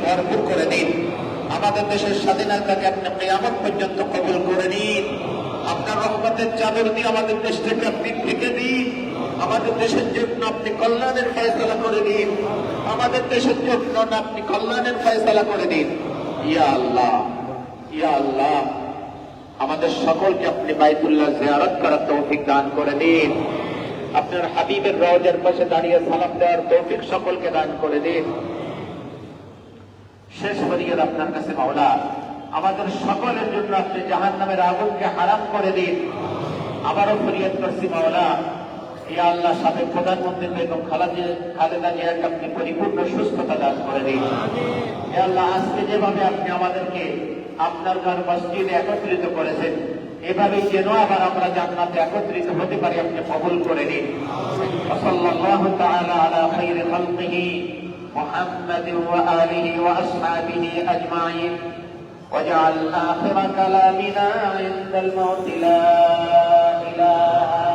ভরপুর করে দিন। আমাদের দেশের স্বাধীনতাকে আপনি কিয়ামত পর্যন্ত কবুল করে নিন। আপনার রহমতের চাদর দিয়ে আমাদের দেশটাকে আপনি ঢেকে দিন। আমাদের দেশের জন্য আপনি কল্যাণের ফয়সালা করে দিন। আমাদের দেশের জন্য আপনি কল্যাণের ফয়সালা করে দিন। ইয়া আল্লাহ, ইয়া আল্লাহ, আমাদের সকলকে আপনি বাইতুল্লাহ জিয়ারত করার তৌফিক দান করে দিন। আপনার হাবিবের রওজার পাশে দাঁড়িয়ে সালাম দেওয়ার তৌফিক সকলকে দান করে দিন। শেষ ফরিয়াদ আপনার কাছে মাওলা, আমাদের সকলের জন্য আপনি জাহান্নামের আগুনকে হারাম করে দিন। আবারও ফরিয়াদ করছি মাওলা, ইয়া আল্লাহ, সাবেক প্রধানমন্ত্রী বেগম খালেদা জিয়াকে আপনি পরিপূর্ণ সুস্থতা দান করে দিন। ইয়া আল্লাহ, আজকে যেভাবে আপনি আমাদেরকে আপনার ঘর মসজিদে একত্রিত করেছেন, এভাবেই যেন আবার আমরা জান্নাতে একত্রিত হতে পারি আপনি কবুল করে নিন। সাল্লাল্লাহু তাআলা আলা খায়রি খালকিহি মুহাম্মাদিন ওয়া আলিহি ওয়া আসহাবিহি আজমাইন ওয়াজআল আখিরা কালামিনা ইনদাল মাউত লা ইলাহা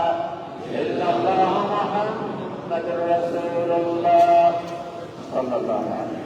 ইল্লাল্লাহু মুহাম্মাদুর রাসূলুল্লাহ সাল্লাল্লাহু আলাইহি